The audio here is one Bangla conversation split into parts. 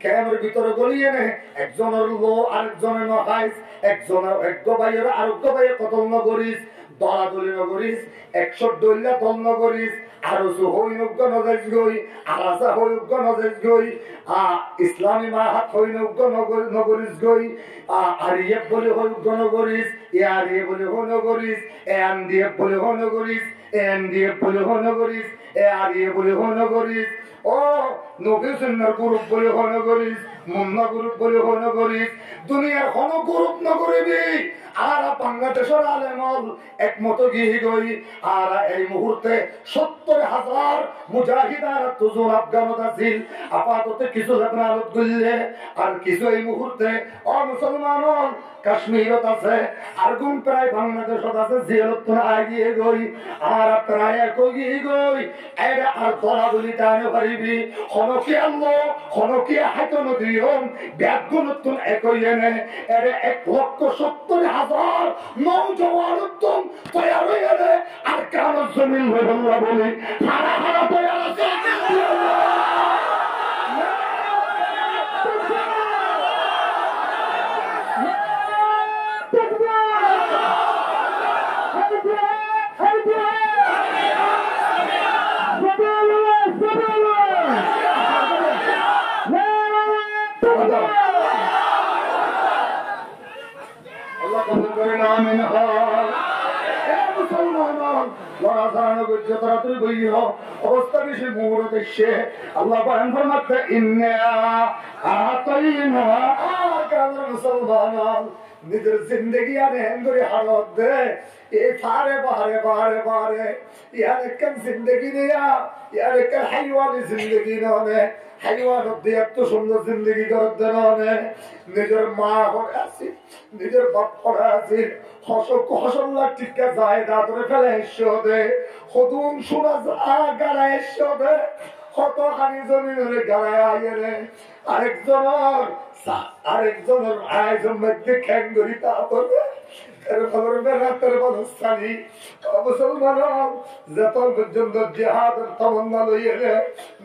ক্যামের ভিতরে গলিয়ে নে একজনের লো আরেকজনের নহাইস একজনের এক ভাইয়ের আরেক ভাইয়ের কত নগরিস দলাদলি নগরিস 100 দলিয়া দল নগরিস আর হইনজ্ঞ নজেজ গই আলাসা হইজ্ঞ নজেজ গই ইসলামী মাহাত হইনজ্ঞ নগরিস গই আর ইয়ে বলে হইজ্ঞ নগরিস ইয়ার ইয়ে বলে হই নগরিস এন দিয়ে বলে হই নগরিস এন দিয়ে বলে হই নগরিস এ আর ইয়ে বলে হই নগরিস ও নবী সুন্নাহর গ্রুপ বলে হই নগরিস মুন্না গ্রুপ বলে হই নগরিস দুনিয়ার কোন গ্রুপ নগরিবি আর বাংলাদেশের আলেমল একমত গিয়ে গই আর এই মুহূর্তে 70,000 মুজাহিদ আর তুজুর আফগানত আছিল আপাতত কিছু লেবনানত গইলে আর কিছু এই মুহূর্তে মুসলমান কাশ্মীরত আছে আর গুণ প্রায় বাংলাদেশত আছে জিয়ারত আগিয়ে গই আর প্রায় একগিয়ে গই এর আর দলাদলি টানে পারিবি হনকি আল্লাহ হনকি হাইতন দিয়ম ব্যাগুনতুন একইনে এর 1,70,000 নওজওয়ান উত্তম তৈরি হয়ে গেলে আর কেন জমিন হয়ে বলি হারা হারা তৈরি আছে অবস্থা বেশি মুহূর্ত দেখছে আল্লাহ মুসলমান নিজের জিন্দগি আর হেন্দুরি হালত দে এই ফারে বাহারে বাহারে বাহারে ইয়ার একখান জিন্দগি নেয়া ইয়ার একখান হাইওয়ানি জিন্দগি ননে হাইওয়ান দিয়ে এত সুন্দর জিন্দগি করতে ননে নিজের মা করে আসি নিজের বাপ করে আসি হসল্লা টিকা যায় দাঁতরে ফেলে এসে দে হদুন শোনা যা গাড়া এসে দে কতখানি জমিনের গাড়ায় আইয়ে রে আরেকজনের আয়োজন মধ্যে খ্যাঙ্গরি তা করবে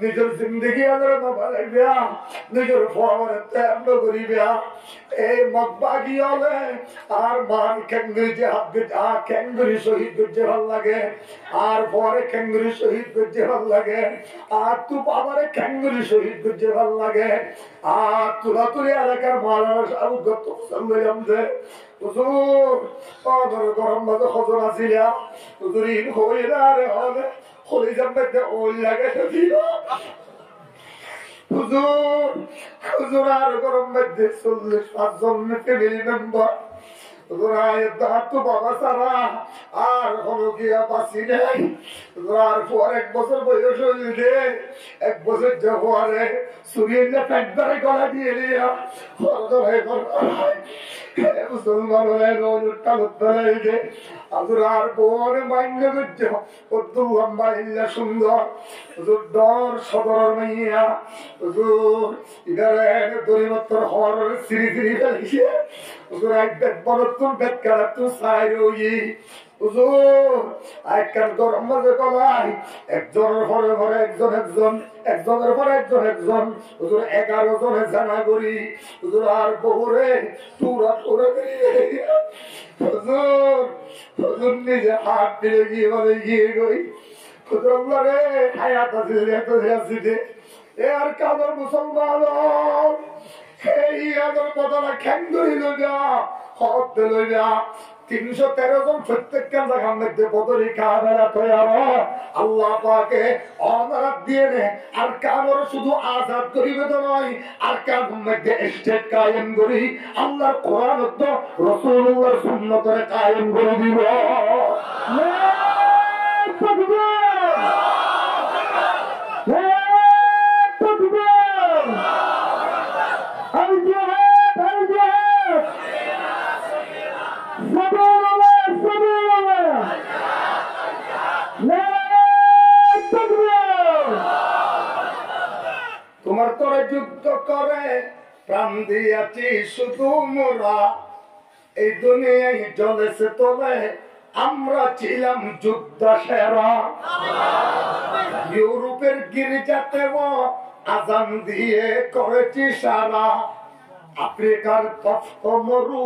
নিজের জিন্দগি নিজের এই মগবাগি হলে আর মান খ্যাঙ্গুরি খ্যাঙ্গুরি শহীদ করতে ভাল লাগে আর পরে খ্যাঙ্গুরি শহীদ করতে ভাল লাগে আর তু বাবারে খ্যাঙ্গুরি শহীদ করতে ভাল লাগে আর তুলা তুলি এলাকার মারা গত গরম বাজে খজন আসিলা হুজুরিন হইলা রে হবে হলি যাবে ওই লাগে হুজুর আর গরম মধ্যে 40-50 জন ফ্যামিলি মেম্বার বাবা সারা আর হলো গিয়া বাঁচি নেই আর পর 1 বছর বয়স হইলে 1 বছর যাওয়ারে সুরিয়ে প্যান্টারে গলা দিয়ে নিয়া মুসলমান আর বোন মাইন্ড করছে কত লম্বা ইল্লা সুন্দর ডর সদর মাইয়া ইধারে দরিমত্তর হওয়ার সিঁড়ি সিঁড়ি ফেলেছে এক বেদ বরত্তর বেদ কারাত্তর সাই রই গরম মাঝে গলায় একজনের পরে পরে একজন একজনের পরে একজন 11 জনে জানা করি আর বহুরে টুরা টুরা নিজে হাত দিলে গিয়ে বলে গিয়ে গই রে হায়াত আছে এ আর কাদের মুসলমান এই আদর বদলা খ্যাঙ্গুরি লইয়া হত লইয়া 313 জন প্রত্যেক জায়গার মধ্যে বদলি কাবেলা তৈরি আল্লাহ পাকে অনারাত দিয়ে নে আর কামর শুধু আজাদ করিবে তো নয় আর কামের মধ্যে স্টেট কায়েম করি আল্লাহর কোরআন তো রাসূলুল্লাহর সুন্নতে কায়েম করে দিব তোমার তোরে যুদ্ধ করে প্রাণ দিয়াছি শুধু মোরা এই দুনিয়ায় জ্বলেছে তোলে আমরা ছিলাম যুদ্ধ সেরা ইউরোপের গির্জাতেও আজান দিয়ে করেছি সারা আফ্রিকার তপ্ত মরু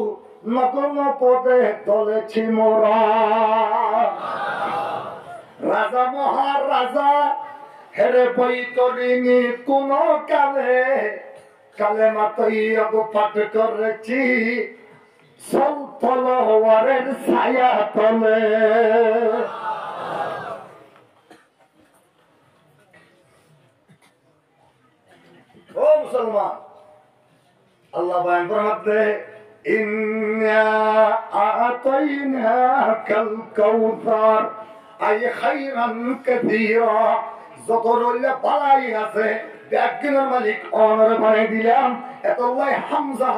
নগন পদে চলেছি মোরা রাজা মহারাজা হেরে বৈতরিণী কোন কালে কালে মাতই পাঠ করেছি সলথল হওয়ারের ছায়া তলে ও মুসলমান আল্লাহ বয়ান ফরমাতে ইন্না আতাইনাকাল কাউসার আই খায়রান কাসীরা যত রইলে বালাই আছে ব্যাগিনের মালিক অনর বানাই দিলাম এতলাই হামজা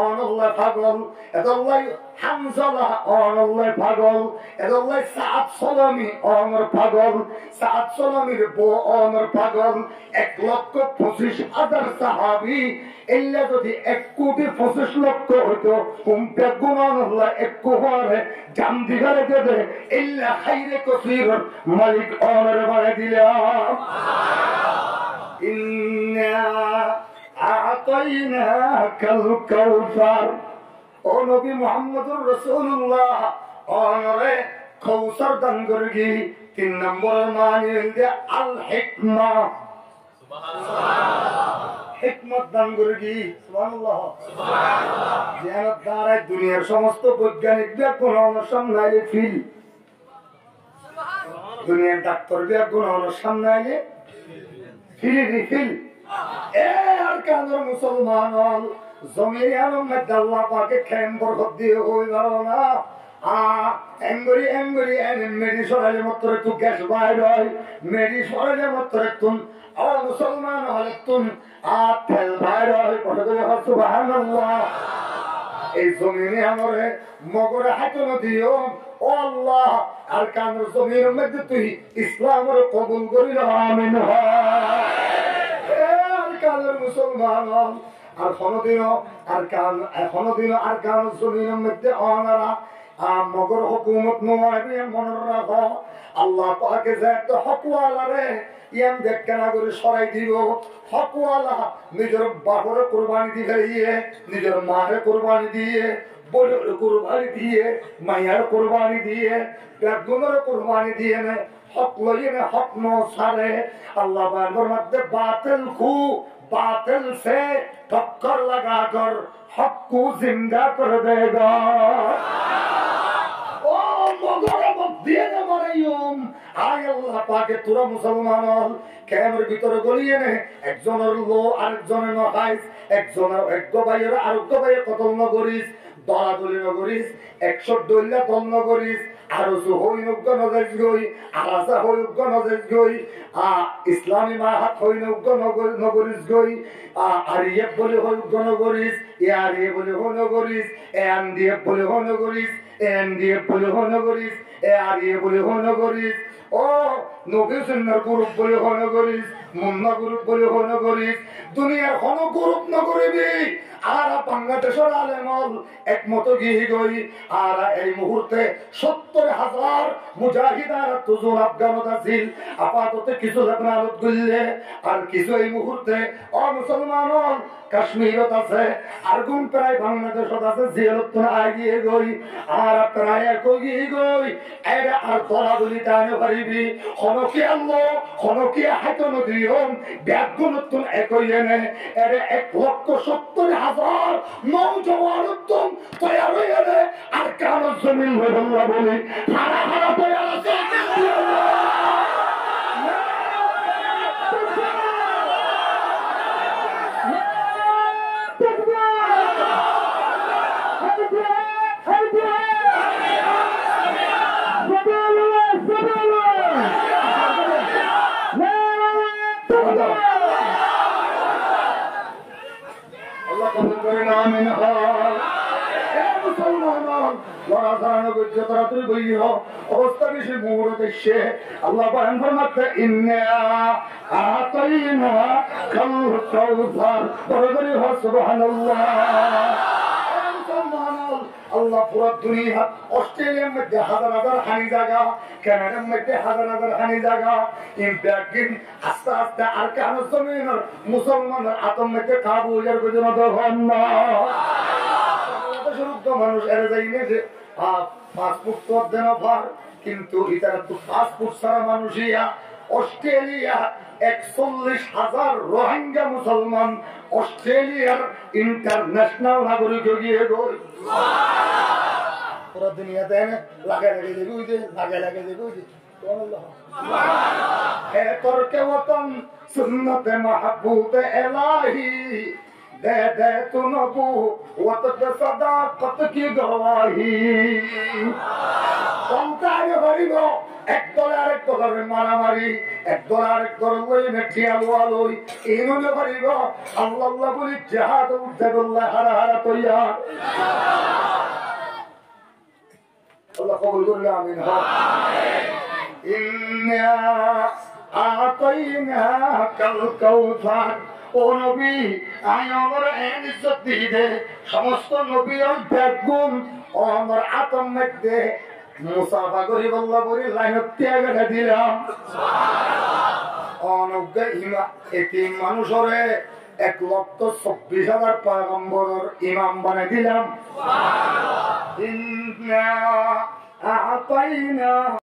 অনল্লাহ পাগল এতলাই হামজালা অনল্লাহ পাগল এতলাই সাত সলামি অনর পাগল সাত সলামির বউ অনর পাগল 1,25,000 সাহাবী এল্লা যদি 1,25,00,000 হতো কুম্পে গুনানুল্লাহ একটু হরে জাম দিগারে দেবে এল্লা খাইরে কসির মালিক অনর বানাই দিলাম ইন্না আতাইনাকাল কাউসার ও নবী মুহাম্মদুর রাসূলুল্লাহ অনরে কাউসার দান করগি 3 নম্বর মানে আল হিকমা সুবহানাল্লাহ হিকমত দান করগি সুবহানাল্লাহ সুবহানাল্লাহ জানাত দ্বারা দুনিয়ার সমস্ত বৈজ্ঞানিকদের কোন সামনে আইলে ফিল সুবহানাল্লাহ দুনিয়ার ডাক্তারদের কোন সামনে আইলে ফিল এ আর কান্দর মুসলমান জমির আলমে আল্লাহ পাকে খেম বরকত দিয়ে হই পারো না এঙ্গরি এঙ্গরি মেডি সরাইলে মাত্র একটু গ্যাস বাইর হয় মেডি সরাইলে মাত্র একটু মুসলমান হলে তুন তেল বাইর হয় কথা করে সুবহানাল্লাহ এই জমিনে আমরে মগরে হাতন দিও ও আল্লাহ আর কান্দর জমির মধ্যে তুই ইসলামের কবুল করিল আমিন মুসলমান আর কোনদিনও আর কান জমিনের মধ্যে অনারা মগর হুকুমত নয় মনে রাখো আল্লাহ পাকে যে একটা হকওয়ালারে ইয়াম দেখনা করে সরাই দিব হকওয়ালা নিজের বাপরে কুরবানি দিয়ে নিজের মারে কুরবানি দিয়ে বড়ের কুরবানি দিয়ে মায়ের কুরবানি দিয়ে বেগুনের কুরবানি দিয়ে না হক লইয়ে না হক নো সারে अल्लाह फरमाते बातिल को बातिल से टक्कर लगाकर हक को जिंदा कर देगा ओ मगर दिए न मारियम आय अल्लाह पाके तुरा मुसलमान कैमर ভিতরে গলিয়ে নে একজনের লো আরেকজনের নখাইস একজনের একগ ভাইয়ের আরেকগ ভাইয়ের কতল নগরিস দলাদলি নগরিস 100 দল্লা দল নগরিস আরো হই নগ্গ নজেজ গই আলাসা হই নগ্গ নজেজ গই ইসলামী মাহাত হই নগ্গ নগরিস গই আরিয়ে বলে হই নগ্গ নগরিস ইয়ারিয়ে বলে হই নগরিস এন দিয়ে বলে হই নগরিস এন দিয়ে বলে হই নগরিস আরিয়ে বলে হই নগরিস ও নবী সুন্নাহর গ্রুপ বলে হই নগরিস মুন্না গ্রুপ বলে হই নগরিস দুনিয়ার কোন গ্রুপ নগরিবি আর বাংলাদেশের আলেমল একমত গিয়ে গই আর এই মুহূর্তে 70,000 মুজাহিদ আর তুজুর আফগানত আছিল আপাতত কিছু আপনারত গইলে আর কিছু এই মুহূর্তে মুসলমান কাশ্মীরত আছে আর গুণ প্রায় বাংলাদেশত আছে জিয়ারত আগিয়ে গই আর প্রায় গিয়ে গই এরা আর দলাদলি টানে পারিবি হনকি আল্লাহ হনকি হাতন দিয়ম ব্যাগুনত একইয়ে নে এরা 1,70,000 নওজওয়ানতুম তৈয়ার হয়ে নে আর কান জমিন আল্লাহ বলে হারা হারা তৈয়ার আছে অবস্থা বেশি মুহূর্ত দেখছে আল্লাহ ফরমাতে ইন্না আতাইনা কাল কাউসার সুবহানাল্লাহ আল্লাহ পুরো দুনিয়া অস্ট্রেলিয়ার মধ্যে হাজার হাজার হানি জায়গা, কানাডার মধ্যে হাজার হাজার হানি জায়গা, ইম্প্যাক্টিং আস্তে আস্তে আর কেন জমিনের মুসলমানের আতম মধ্যে কাবু হয়ে পর্যন্ত হন না। মানুষ এর যাইনে যে পাসপোর্ট তো দেন পার, কিন্তু এটা তো পাসপোর্ট ছাড়া মানুষই অস্ট্রেলিয়া ৪১,০০০ রোহিঙ্গা মুসলমান অস্ট্রেলিয়ার ইন্টারন্যাশনাল নাগরিক গিয়ে গই পুরো দুনিয়াতে লাগে লাগে দেখুই লাগে লাগে দেখুই হে তোর কে ওতন সুন্নতে মাহবুবে এলাহি দে দে তু নবু ওতক সাদাকত কি গওয়াহি সন্তায় হরিব একদল আরেক দলের মারামারি, একদল আরেক দল লই মেঠিয়া লই এইভাবে হরিব আল্লাহ আল্লাহ বলি জিহাদ উদ্দেবুল্লাহ হারা হারা তৈয়া আল্লাহ কবুল করুন আমিন। ইন্না আতাইনাকাল কাউসার, ও নবী আমি আমার ইজ্জত দিতে সমস্ত নবীর বেগুন ও আমার আতম মধ্যে মুসাফা করি বল্লা বলি লাইনত ত্যাগ দিলাম। অনজ্ঞ এতিম মানুষরে ১,২৪,০০০ পয়গম্বরের ইমাম বানাই দিলাম। ইন্না আতাইনাকাল